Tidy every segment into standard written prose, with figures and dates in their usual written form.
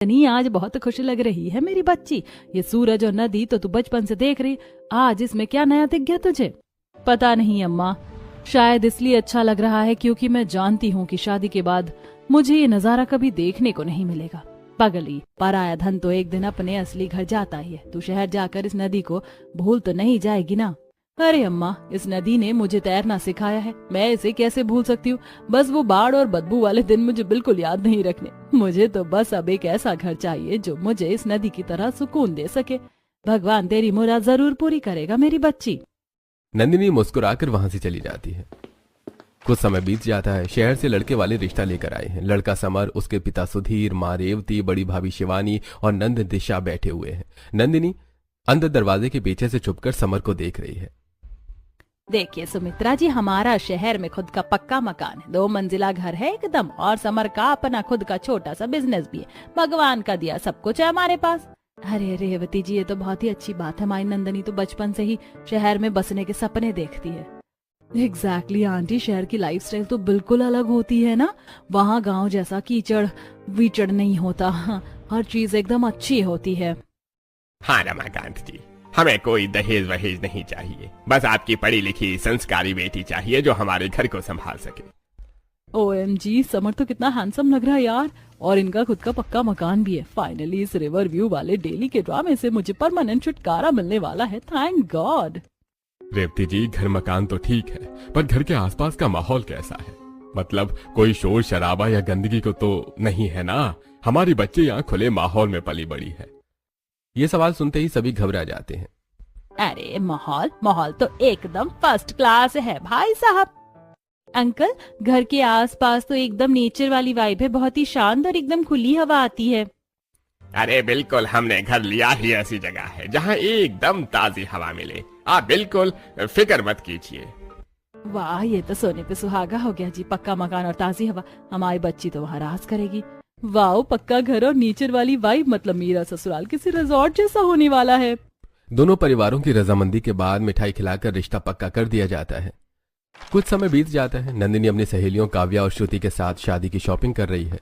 नहीं, आज बहुत खुश लग रही है मेरी बच्ची। ये सूरज और नदी तो तू बचपन से देख रही, आज इसमें क्या नया दिख गया तुझे? पता नहीं अम्मा, शायद इसलिए अच्छा लग रहा है क्योंकि मैं जानती हूँ कि शादी के बाद मुझे ये नजारा कभी देखने को नहीं मिलेगा। पगली, पराया धन तो एक दिन अपने असली घर जाता ही है। तू शहर जाकर इस नदी को भूल तो नहीं जाएगी ना? अरे अम्मा, इस नदी ने मुझे तैरना सिखाया है, मैं इसे कैसे भूल सकती हूँ? बस वो बाढ़ और बदबू वाले दिन मुझे बिल्कुल याद नहीं रखने। मुझे तो बस अब एक ऐसा घर चाहिए जो मुझे इस नदी की तरह सुकून दे सके। भगवान तेरी मुराद जरूर पूरी करेगा मेरी बच्ची। नंदिनी मुस्कुराकर वहां से चली जाती है। कुछ समय बीत जाता है। शहर से लड़के वाले रिश्ता लेकर आए हैं। लड़का समर, उसके पिता सुधीर, माँ रेवती, बड़ी भाभी शिवानी और नंद दिशा बैठे हुए हैं। नंदिनी अंदर दरवाजे के पीछे से छुपकर समर को देख रही है। देखिए सुमित्रा जी, हमारा शहर में खुद का पक्का मकान है, 2 मंजिला घर है एकदम, और समर का अपना खुद का छोटा सा बिजनेस भी है। भगवान का दिया सब कुछ है हमारे पास। अरे रेवती जी, ये तो बहुत ही अच्छी बात है। हमारी नंदनी तो बचपन से ही शहर में बसने के सपने देखती है। एग्जैक्टली आंटी, शहर की लाइफस्टाइल तो बिल्कुल अलग होती है ना। वहाँ गांव जैसा कीचड़ वीचड़ नहीं होता। हर चीज एकदम अच्छी होती है। हाँ रमाकांत जी, हमें कोई दहेज वहेज नहीं चाहिए। बस आपकी पढ़ी लिखी संस्कारी बेटी चाहिए जो हमारे घर को संभाल सके। OMG, समर तो कितना हैंडसम लग रहा है यार, और इनका खुद का पक्का मकान भी है। फाइनली इस रिवर व्यू वाले डेली के ड्रामे से मुझे परमानेंट छुटकारा मिलने वाला है। Thank God. रेवती जी, घर मकान तो ठीक है, पर घर के आसपास का माहौल कैसा है? मतलब कोई शोर शराबा या गंदगी को तो नहीं है ना? हमारी बच्ची यहाँ खुले माहौल में पली बड़ी है। ये सवाल सुनते ही सभी घबरा जाते हैं। अरे माहौल तो एकदम फर्स्ट क्लास है भाई साहब। अंकल, घर के आसपास तो एकदम नेचर वाली वाइब है, बहुत ही शांत और एकदम खुली हवा आती है। अरे बिल्कुल, हमने घर लिया ही ऐसी जगह है जहाँ एकदम ताजी हवा मिले। आप बिल्कुल फिक्र मत कीजिए। वाह, ये तो सोने पे सुहागा हो गया जी। पक्का मकान और ताजी हवा, हमारी बच्ची तो वहाँ राज करेगी। वाह, पक्का घर और नेचर वाली वाइब, मतलब मेरा ससुराल किसी रिजॉर्ट जैसा होने वाला है। दोनों परिवारों की रजामंदी के बाद मिठाई खिलाकर रिश्ता पक्का कर दिया जाता है। कुछ समय बीत जाता है। नंदिनी अपनी सहेलियों काव्या और श्रुति के साथ शादी की शॉपिंग कर रही है।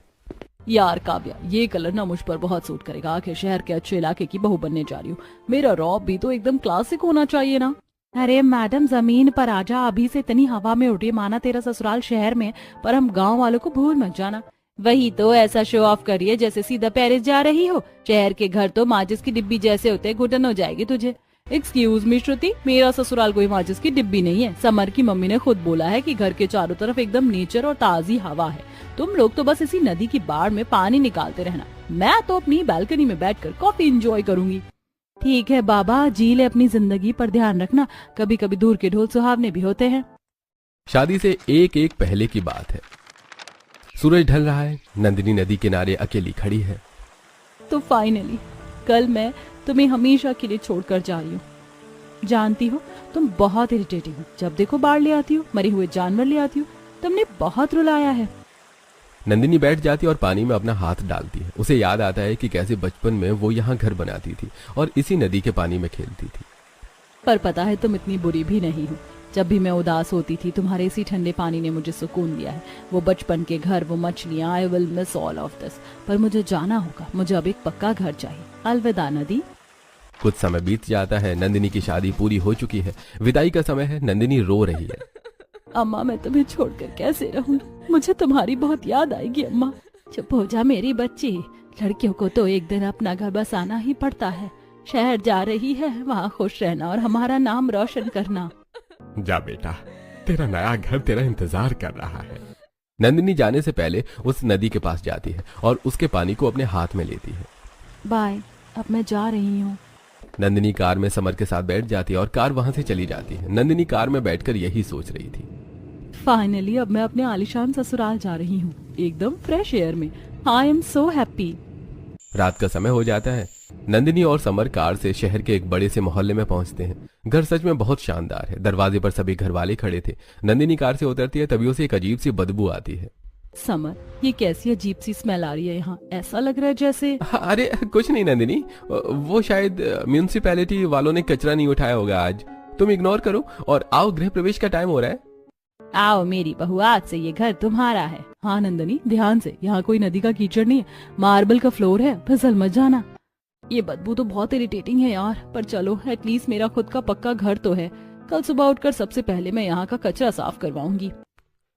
यार काव्या, ये कलर ना मुझ पर बहुत सूट करेगा। आखिर शहर के अच्छे इलाके की बहू बनने जा रही हूँ, मेरा रॉब भी तो एकदम क्लासिक होना चाहिए ना। अरे मैडम, जमीन पर आजा, अभी से इतनी हवा में उड़ रही। माना तेरा ससुराल शहर में, पर हम गांव वालों को भूल मत जाना। वही तो, ऐसा शो ऑफ करिए जैसे सीधा पेरिस जा रही हो। शहर के घर तो माचिस की डिब्बी जैसे होते, घुटन हो जाएगी तुझे। एक्सक्यूज मी श्रुति, मेरा ससुराल कोई माचिस की डिब्बी नहीं है। समर की मम्मी ने खुद बोला है कि घर के चारों तरफ एकदम नेचर और ताजी हवा है। तुम लोग तो बस इसी नदी की बाढ़ में पानी निकालते रहना। मैं तो अपनी बालकनी में बैठकर कॉफी एंजॉय करूंगी। ठीक है बाबा, जी ले अपनी जिंदगी पर ध्यान रखना। कभी कभी दूर के ढोल सुहावने भी होते हैं। शादी से एक पहले की बात है। सूरज ढल रहा है। नंदिनी नदी किनारे अकेली खड़ी है। तो फाइनली कल मैं तुम्हें हमेशा के लिए छोड़कर जा रही हूँ। जानती हो, तुम बहुत इरिटेटिंग हो। जब देखो बाढ़ ले आती हो, मरे हुए जानवर ले आती हो। तुमने बहुत रुलाया है। नंदिनी बैठ जाती और पानी में अपना हाथ डालती है। उसे याद आता है कि कैसे बचपन में वो यहाँ घर बनाती थी और इसी नदी के पानी में खेलती थी। पर पता है, तुम इतनी बुरी भी नहीं हो। जब भी मैं उदास होती थी, तुम्हारे इसी ठंडे पानी ने मुझे सुकून दिया है। वो बचपन के घर, वो मछलियाँ, I will miss all of this. पर मुझे जाना होगा, मुझे अब एक पक्का घर चाहिए। अलविदा नदी। कुछ समय बीत जाता है। नंदिनी की शादी पूरी हो चुकी है। विदाई का समय है। नंदिनी रो रही है। अम्मा, मैं तुम्हें छोड़कर कैसे रहूंगी? मुझे तुम्हारी बहुत याद आएगी अम्मा। चुप हो जा मेरी बच्ची। लड़कियों को तो एक दिन अपना घर बसाना ही पड़ता है। शहर जा रही है, वहाँ खुश रहना और हमारा नाम रोशन करना। जा बेटा, तेरा नया घर तेरा इंतजार कर रहा है। नंदिनी जाने से पहले उस नदी के पास जाती है और उसके पानी को अपने हाथ में लेती है। बाय, अब मैं जा रही हूँ। नंदिनी कार में समर के साथ बैठ जाती है और कार वहां से चली जाती है। नंदिनी कार में बैठकर यही सोच रही थी। फाइनली अब मैं अपने आलिशान ससुराल जा रही हूँ, एकदम फ्रेश एयर में। I am so happy. रात का समय हो जाता है। नंदिनी और समर कार से शहर के एक बड़े से मोहल्ले में पहुंचते हैं। घर सच में बहुत शानदार है। दरवाजे पर सभी घर वाले खड़े थे। नंदिनी कार से उतरती है, तभी उसे एक अजीब सी बदबू आती है। समर, ये कैसी अजीब सी स्मेल आ रही है यहाँ? ऐसा लग रहा है जैसे। अरे कुछ नहीं नंदिनी, वो शायद म्यूनिसिपैलिटी वालों ने कचरा नहीं उठाया होगा आज। तुम इग्नोर करो और आओ, गृह प्रवेश का टाइम हो रहा है। आओ मेरी बहू, आज से ये घर तुम्हारा है। हाँ नंदनी, ध्यान से, यहाँ कोई नदी का कीचड़ नहीं है, मार्बल का फ्लोर है, फिसल मत जाना। ये बदबू तो बहुत इरिटेटिंग है यार, पर चलो एटलीस्ट मेरा खुद का पक्का घर तो है। कल सुबह उठकर सबसे पहले मैं यहाँ का कचरा साफ करवाऊंगी।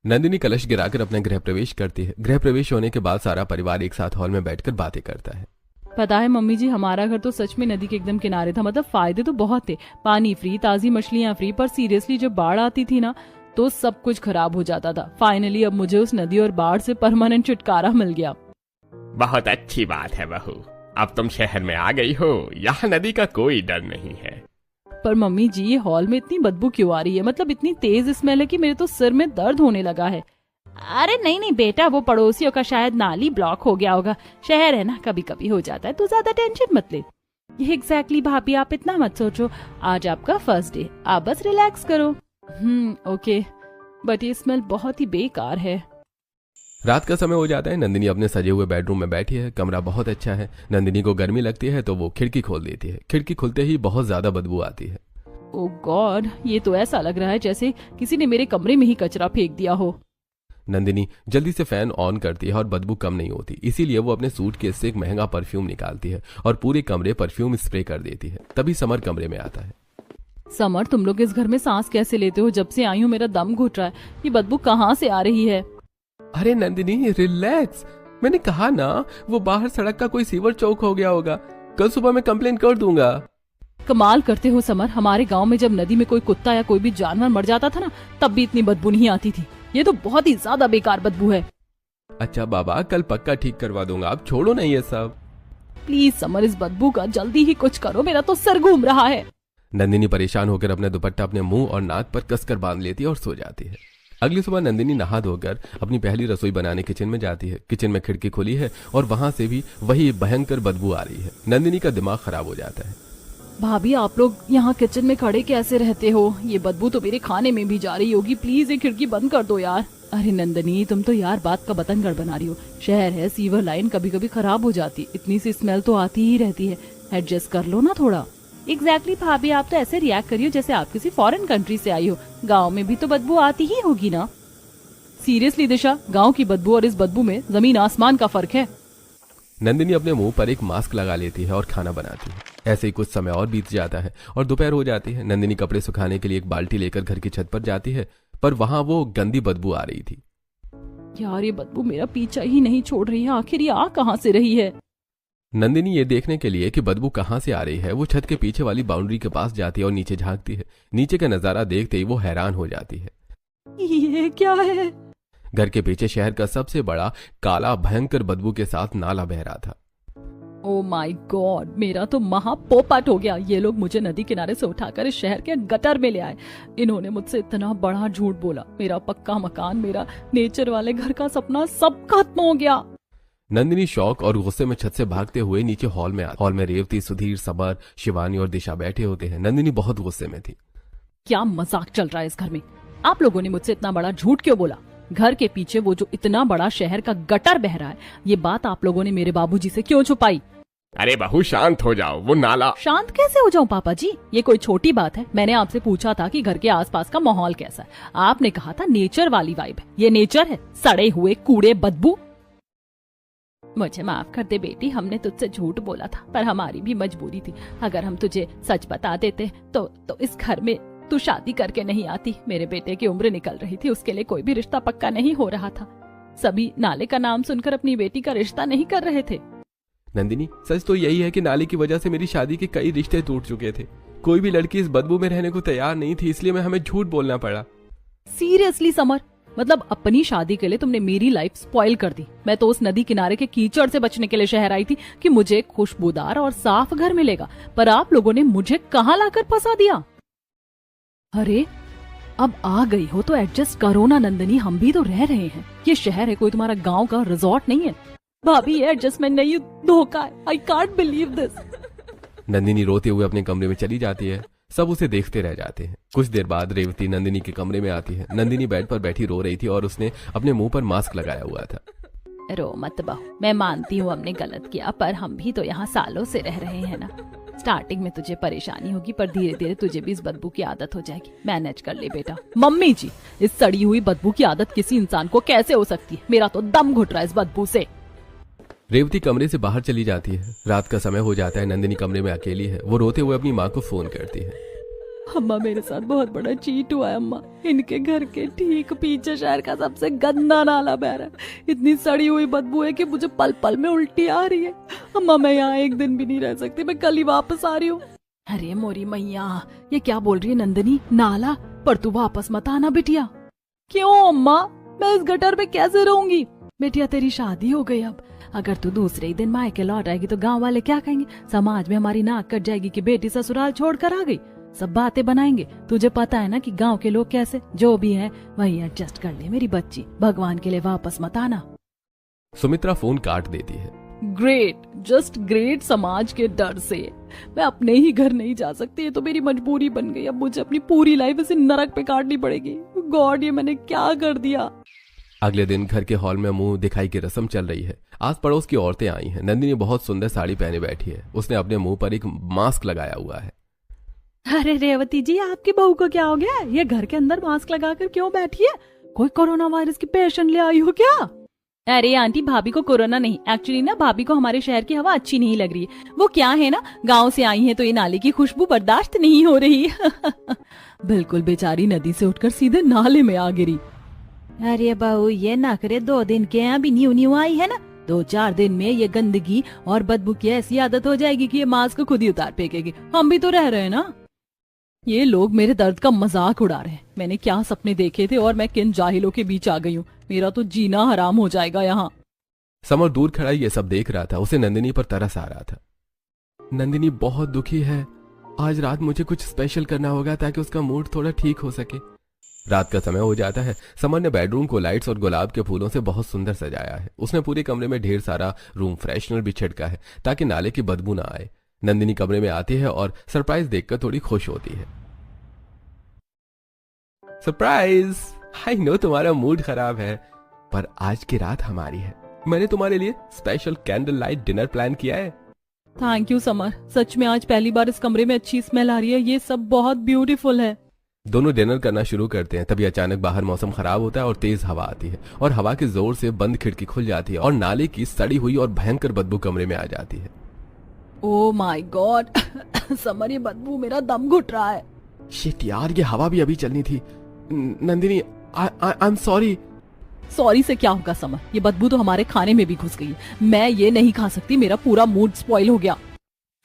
नंदिनी कलश गिराकर अपना गृह प्रवेश करती है। गृह प्रवेश होने के बाद सारा परिवार एक साथ हॉल में बैठकर बातें करता है। पता है मम्मी जी, हमारा घर तो सच में नदी के एकदम किनारे था। मतलब फायदे तो बहुत थे, पानी फ्री, ताजी मछलियाँ फ्री, पर सीरियसली जब बाढ़ आती थी ना तो सब कुछ खराब हो जाता था। फाइनली अब मुझे उस नदी और बाढ़ से परमानेंट छुटकारा मिल गया। बहुत अच्छी बात है बहू, अब तुम शहर में आ गई हो, यहाँ नदी का कोई डर नहीं है। पर मम्मी जी, ये हॉल में इतनी बदबू क्यों आ रही है? मतलब इतनी तेज स्मेल है कि मेरे तो सिर में दर्द होने लगा है। अरे नहीं नहीं बेटा, वो पड़ोसियों का शायद नाली ब्लॉक हो गया होगा। शहर है ना, कभी कभी हो जाता है, तू ज्यादा टेंशन मत ले। ये एग्जैक्टली भाभी, आप इतना मत सोचो, आज आपका फर्स्ट डे, आप बस रिलैक्स करो। ओके, बट ये स्मेल बहुत ही बेकार है। रात का समय हो जाता है। नंदिनी अपने सजे हुए बेडरूम में बैठी है। कमरा बहुत अच्छा है। नंदिनी को गर्मी लगती है तो वो खिड़की खोल देती है। खिड़की खुलते ही बहुत ज्यादा बदबू आती है। ओह गॉड, ये तो ऐसा लग रहा है जैसे किसी ने मेरे कमरे में ही कचरा फेंक दिया हो। नंदिनी जल्दी से फैन ऑन करती है और बदबू कम नहीं होती, इसीलिए वो अपने सूटकेस से एक महंगा परफ्यूम निकालती है और पूरे कमरे परफ्यूम स्प्रे कर देती है। तभी समर कमरे में आता है। समर, तुम लोग इस घर में सांस कैसे लेते हो? जब से आई हूँ मेरा दम घुट रहा है। ये बदबू कहाँ से आ रही है? अरे नंदिनी रिलैक्स, मैंने कहा ना, वो बाहर सड़क का कोई सीवर चौक हो गया होगा। कल सुबह मैं कंप्लेन कर दूंगा। कमाल करते हो समर, हमारे गांव में जब नदी में कोई कुत्ता या कोई भी जानवर मर जाता था ना, तब भी इतनी बदबू नहीं आती थी। ये तो बहुत ही ज्यादा बेकार बदबू है। अच्छा बाबा, कल पक्का ठीक करवा दूंगा, आप छोड़ो ना ये सब। प्लीज समर, इस बदबू का जल्दी ही कुछ करो, मेरा तो सर घूम रहा है। नंदिनी परेशान होकर अपने दुपट्टा अपने मुंह और नाक पर कसकर बांध लेती है और सो जाती है। अगली सुबह नंदिनी नहा धोकर अपनी पहली रसोई बनाने किचन में जाती है। किचन में खिड़की खुली है और वहां से भी वही भयंकर बदबू आ रही है। नंदिनी का दिमाग खराब हो जाता है। भाभी, आप लोग यहाँ किचन में खड़े कैसे रहते हो? ये बदबू तो मेरे खाने में भी जा रही होगी, प्लीज ये खिड़की बंद कर दो यार। अरे नंदिनी, तुम तो यार बात का बतंगड़ बना रही हो। शहर है, सीवर लाइन कभी कभी खराब हो जाती, इतनी सी स्मेल तो आती ही रहती है, एडजस्ट कर लो ना थोड़ा। एग्जैक्टली भाभी, आप तो ऐसे रिएक्ट करियो जैसे आप किसी फॉरेन कंट्री से आई हो। गांव में भी तो बदबू आती ही होगी ना। सीरियसली दिशा, गांव की बदबू और इस बदबू में जमीन आसमान का फर्क है। नंदिनी अपने मुंह पर एक मास्क लगा लेती है और खाना बनाती है। ऐसे ही कुछ समय और बीत जाता है और दोपहर हो जाती है। नंदिनी कपड़े सुखाने के लिए एक बाल्टी लेकर घर की छत पर जाती है, पर वहां वो गंदी बदबू आ रही थी। यार, ये बदबू मेरा पीछा ही नहीं छोड़ रही है, आखिर ये आ कहां से रही है? नंदिनी ये देखने के लिए कि बदबू कहां से आ रही है, वो छत के पीछे वाली बाउंड्री के पास जाती है और नीचे झांकती है। नीचे का नजारा देखते ही वो हैरान हो जाती है। ये क्या है? घर के पीछे शहर का सबसे बड़ा काला भयंकर बदबू के साथ नाला बह रहा था। ओ माय गॉड, मेरा तो महा पोपट हो गया। ये लोग मुझे नदी किनारे से उठाकर इस शहर के गटर में ले आए। इन्होंने मुझसे इतना बड़ा झूठ बोला। मेरा पक्का मकान, मेरा नेचर वाले घर का सपना सब खत्म हो गया। नंदिनी शौक और गुस्से में छत से भागते हुए नीचे हॉल में हॉल में रेवती, सुधीर, समर, शिवानी और दिशा बैठे होते हैं। नंदिनी बहुत गुस्से में थी। क्या मजाक चल रहा है इस घर में? आप लोगों ने मुझसे इतना बड़ा झूठ क्यों बोला? घर के पीछे वो जो इतना बड़ा शहर का गटर बह रहा है, ये बात आप लोगों ने मेरे बाबूजी से क्यों छुपाई? अरे बहू शांत हो जाओ, वो नाला। शांत कैसे हो जाऊं पापा जी? ये कोई छोटी बात है? मैंने आपसे पूछा था कि घर के आसपास का माहौल कैसा है। आपने कहा था नेचर वाली वाइब है। ये नेचर है? सड़े हुए कूड़े, बदबू। मुझे माफ कर दे बेटी, हमने तुझसे झूठ बोला था, पर हमारी भी मजबूरी थी। अगर हम तुझे सच बता देते तो इस घर में तू शादी करके नहीं आती। मेरे बेटे की उम्र निकल रही थी, उसके लिए कोई भी रिश्ता पक्का नहीं हो रहा था। सभी नाले का नाम सुनकर अपनी बेटी का रिश्ता नहीं कर रहे थे। नंदिनी, सच तो यही है कि नाले की वजह से मेरी शादी के कई रिश्ते टूट चुके थे। कोई भी लड़की इस बदबू में रहने को तैयार नहीं थी, इसलिए हमें झूठ बोलना पड़ा। सीरियसली समर, मतलब अपनी शादी के लिए तुमने मेरी लाइफ स्पॉइल कर दी। मैं तो उस नदी किनारे के कीचड़ से बचने के लिए शहर आई थी कि मुझे खुशबूदार और साफ घर मिलेगा, पर आप लोगों ने मुझे कहां लाकर फंसा दिया। अरे अब आ गई हो तो एडजस्ट करो ना नंदिनी, हम भी तो रह रहे हैं। ये शहर है, कोई तुम्हारा गांव का रिजॉर्ट नहीं है। भाभी, ये एडजस्टमेंट नहीं, धोखा है। I can't believe this. Nandini रोते हुए अपने कमरे में चली जाती है। सब उसे देखते रह जाते हैं। कुछ देर बाद रेवती नंदिनी के कमरे में आती है। नंदिनी बेड पर बैठी रो रही थी और उसने अपने मुंह पर मास्क लगाया हुआ था। रो मत बहू, मैं मानती हूँ हमने गलत किया, पर हम भी तो यहाँ सालों से रह रहे हैं ना। स्टार्टिंग में तुझे परेशानी होगी पर धीरे धीरे तुझे भी इस बदबू की आदत हो जाएगी। मैनेज कर ले बेटा। मम्मी जी, इस सड़ी हुई बदबू की आदत किसी इंसान को कैसे हो सकती है? मेरा तो दम घुट रहा है इस बदबू से। रेवती कमरे से बाहर चली जाती है। रात का समय हो जाता है। नंदिनी कमरे में अकेली है। वो रोते हुए अपनी माँ को फोन करती है। अम्मा, मेरे साथ बहुत बड़ा चीट हुआ है अम्मा। इनके घर के ठीक पीछे शहर का सबसे गंदा नाला बह रहा है। इतनी सड़ी हुई बदबू है कि मुझे पल पल में उल्टी आ रही है। अम्मा, मैं यहाँ एक दिन भी नहीं रह सकती, मैं कल ही वापस आ रही हूँ। अरे मोरी मैया, ये क्या बोल रही है नंदिनी? नाला? पर तू वापस मत आना बिटिया। क्यों अम्मा? मैं इस गटर में कैसे रहूंगी? बेटिया, तेरी शादी हो गई अब। अगर तू दूसरे ही दिन मायके लौट आएगी तो गाँव वाले क्या कहेंगे? समाज में हमारी नाक कट जाएगी कि बेटी ससुराल छोड़ कर आ गई। सब बातें बनाएंगे। तुझे पता है ना कि गांव के लोग कैसे, जो भी है वही एडजस्ट कर ले मेरी बच्ची। भगवान के लिए वापस मत आना। सुमित्रा फोन काट देती है। Great, just great. समाज के डर से मैं अपने ही घर नहीं जा सकती। ये तो मेरी मजबूरी बन गई। अब मुझे अपनी पूरी लाइफ इसी नरक पे काटनी पड़ेगी। गॉड, ये मैंने क्या कर दिया। अगले दिन घर के हॉल में मुंह दिखाई की रस्म चल रही है। आस पड़ोस की औरतें आई हैं। नंदिनी बहुत सुंदर साड़ी पहने बैठी है। उसने अपने मुंह पर एक मास्क लगाया हुआ है। अरे रेवती जी, आपकी बहू को क्या हो गया? ये घर के अंदर मास्क लगाकर क्यों बैठी है? कोई कोरोना वायरस की पेशेंट ले आई हो क्या? अरे आंटी, भाभी को कोरोना नहीं, एक्चुअली ना भाभी को हमारे शहर की हवा अच्छी नहीं लग रही है। वो क्या है ना, गांव से आई है तो ये नाले की खुशबू बर्दाश्त नहीं हो रही। बिल्कुल बेचारी नदी से उठकर सीधे नाले में आ गिरी। अरे बहू, ये ना करे, 2 दिन के अभी न्यू न्यू आई है ना, 2-4 दिन में ये गंदगी और बदबू की ऐसी आदत हो जाएगी कि ये मास्क खुद ही उतार फेंकेगी। हम भी तो रह रहे हैं ना। ये लोग मेरे दर्द का मजाक उड़ा रहे हैं। मैंने क्या सपने देखे थे और मैं किन जाहिलों के बीच आ गई हूँ। मेरा तो जीना हराम हो जाएगा यहाँ। समर दूर खड़ा ये सब देख रहा था। उसे नंदिनी पर तरस आ रहा था। नंदिनी बहुत दुखी है। आज रात मुझे कुछ स्पेशल करना होगा ताकि उसका मूड थोड़ा ठीक हो सके। रात का समय हो जाता है। समर ने बेडरूम को लाइट्स और गुलाब के फूलों से बहुत सुंदर सजाया है। उसने पूरे कमरे में ढेर सारा रूम फ्रेशनर भी छिड़का है ताकि नाले की बदबू ना आए। नंदिनी कमरे में आती है और सरप्राइज देखकर थोड़ी खुश होती है। सरप्राइज! आई नो तुम्हारा मूड खराब है, पर आज की रात हमारी है। मैंने तुम्हारे लिए special candle light dinner plan किया है। थैंक यू समर, सच में आज पहली बार इस कमरे में अच्छी स्मेल आ रही है। ये सब बहुत ब्यूटीफुल है। दोनों डिनर करना शुरू करते हैं। तभी अचानक बाहर मौसम खराब होता है और तेज हवा आती है और हवा के जोर से बंद खिड़की खुल जाती है और नाले की सड़ी हुई और भयंकर बदबू कमरे में आ जाती है। ओह माय गॉड, समर, ये बदबू मेरा दम घुट रहा है। शिट यार, ये हवा भी अभी चलनी थी। Nandini, I am sorry. Sorry से क्या होगा समर? ये बदबू तो हमारे खाने में भी घुस गई है। मैं ये नहीं खा सकती। मेरा पूरा मूड स्पॉइल हो गया।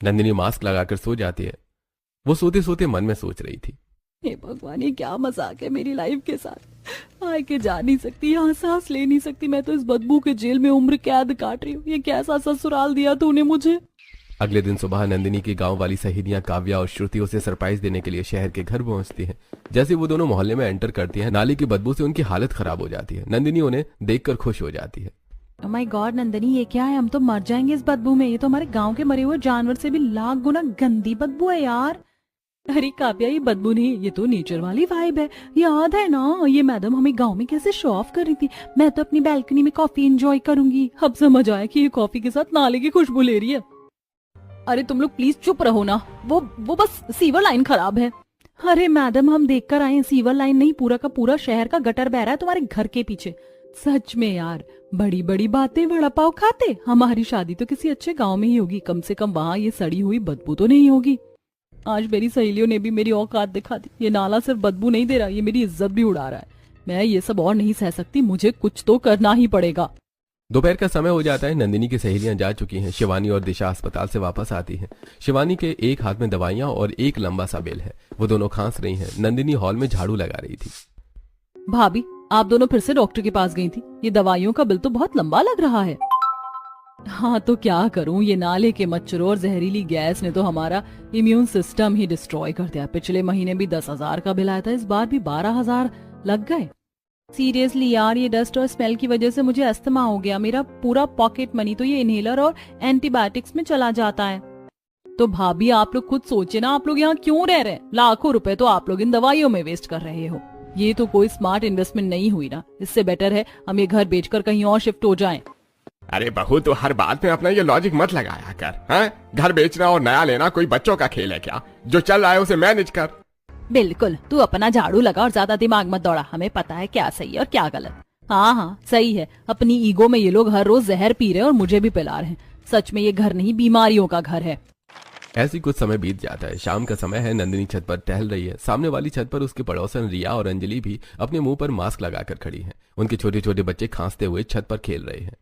नंदिनी मास्क लगाकर सो जाती है। वो सोते सोते मन में सोच रही थी, हे भगवान, ये क्या मजाक है मेरी लाइफ के साथ। आए के जा नहीं सकती, यहाँ सांस ले नहीं सकती। मैं तो इस बदबू के जेल में उम्र कैद काट रही हूँ। ये कैसा ससुराल दिया तूने मुझे। अगले दिन सुबह नंदिनी की गांव वाली सहेलियां काव्या और श्रुति उसे सरप्राइज देने के लिए शहर के घर पहुंचती हैं। जैसे वो दोनों मोहल्ले में एंटर करती हैं, नाली की बदबू से उनकी हालत खराब हो जाती है। नंदिनी उन्हें देखकर खुश हो जाती है। ओह माय गॉड नंदिनी, ये क्या है? हम तो मर जाएंगे इस बदबू में। ये तो हमारे गांव के मरे हुए जानवर से भी लाख गुना गंदी बदबू है यार। अरे काव्या, ये बदबू नहीं, ये तो नेचर वाली वाइब है। याद है ना, ये मैडम हमें गांव में कैसे शो ऑफ कर रही थी। मैं तो अपनी बैल्कनी में कॉफी एंजॉय करूंगी। अब समझ आया कि ये कॉफी के साथ नाले की खुशबू ले रही है। अरे तुम लोग प्लीज चुप रहो ना। वो बस सीवर लाइन खराब है। अरे मैडम, हम देख कर आए, सीवर लाइन नहीं, पूरा का पूरा शहर का गटर बह रहा है तुम्हारे घर के पीछे। सच में यार, बड़ी बड़ी बातें, वड़ा पाव खाते। हमारी शादी तो किसी अच्छे गांव में ही होगी, कम से कम वहाँ ये सड़ी हुई बदबू तो नहीं होगी। आज मेरी सहेलियों ने भी मेरी औकात दिखा दी। ये नाला सिर्फ बदबू नहीं दे रहा, ये मेरी इज्जत भी उड़ा रहा है। मैं ये सब और नहीं सह सकती, मुझे कुछ तो करना ही पड़ेगा। दोपहर का समय हो जाता है। नंदिनी की सहेलियां जा चुकी हैं। शिवानी और दिशा अस्पताल से वापस आती हैं। शिवानी के एक हाथ में दवाइयां और एक लंबा सा बिल है। वो दोनों खांस रही हैं। नंदिनी हॉल में झाड़ू लगा रही थी। भाभी, आप दोनों फिर से डॉक्टर के पास गई थी। ये दवाइयों का बिल तो बहुत लंबा लग रहा है। हाँ तो क्या करूं, ये नाले के मच्छरों और जहरीली गैस ने तो हमारा इम्यून सिस्टम ही डिस्ट्रॉय कर दिया। पिछले महीने भी 10,000 का बिल आया था, इस बार भी 12,000 लग गए। सीरियसली यार, ये डस्ट और स्मेल की वजह से मुझे अस्थमा हो गया। मेरा पूरा पॉकेट मनी तो ये इनहेलर और एंटीबायोटिक्स में चला जाता है। तो भाभी, आप लोग खुद सोचे ना, आप लोग यहाँ क्यों रह रहे हैं? लाखों रुपए तो आप लोग इन दवाइयों में वेस्ट कर रहे हो। ये तो कोई स्मार्ट इन्वेस्टमेंट नहीं हुई ना। इससे बेटर है हम ये घर बेचकर कहीं और शिफ्ट हो जाएं। अरे बहू, तो हर बात में अपना ये लॉजिक मत लगाया कर। हैं? घर बेचना और नया लेना कोई बच्चों का खेल है क्या? जो चल रहा है उसे मैनेज कर। बिल्कुल, तू अपना झाड़ू लगा और ज्यादा दिमाग मत दौड़ा। हमें पता है क्या सही है और क्या गलत। हाँ हाँ सही है, अपनी ईगो में ये लोग हर रोज जहर पी रहे हैं और मुझे भी पिला रहे हैं। सच में ये घर नहीं, बीमारियों का घर है। ऐसी कुछ समय बीत जाता है। शाम का समय है। नंदिनी छत पर टहल रही है। सामने वाली छत पर उसके पड़ोसन रिया और अंजलि भी अपने मुंह पर मास्क लगाकर खड़ी हैं। उनके छोटे छोटे बच्चे खांसते हुए छत पर खेल रहे हैं।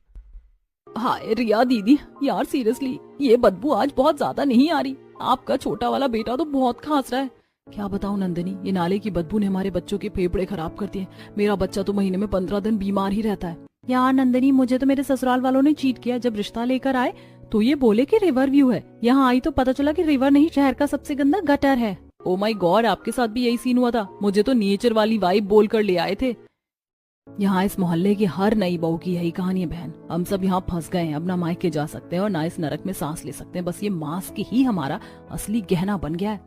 हाय रिया दीदी, यार सीरियसली ये बदबू आज बहुत ज्यादा नहीं आ रही। आपका छोटा वाला बेटा तो बहुत खांस रहा है। क्या बताऊं नंदिनी, ये नाले की बदबू ने हमारे बच्चों के फेफड़े खराब कर दिए। मेरा बच्चा तो महीने में 15 दिन बीमार ही रहता है। यार नंदिनी, मुझे तो मेरे ससुराल वालों ने चीट किया। जब रिश्ता लेकर आए तो ये बोले कि रिवर व्यू है, यहाँ आई तो पता चला कि रिवर नहीं, शहर का सबसे गंदा गटर है। ओ माय गॉड, आपके साथ भी यही सीन हुआ था? मुझे तो नेचर वाली वाइब बोलकर ले आए थे। यहाँ इस मोहल्ले की हर नई बहू की यही कहानी है बहन। हम सब यहाँ फंस गए हैं। अब ना मायके जा सकते हैं और ना इस नरक में सांस ले सकते हैं। बस ये मास्क ही हमारा असली गहना बन गया है।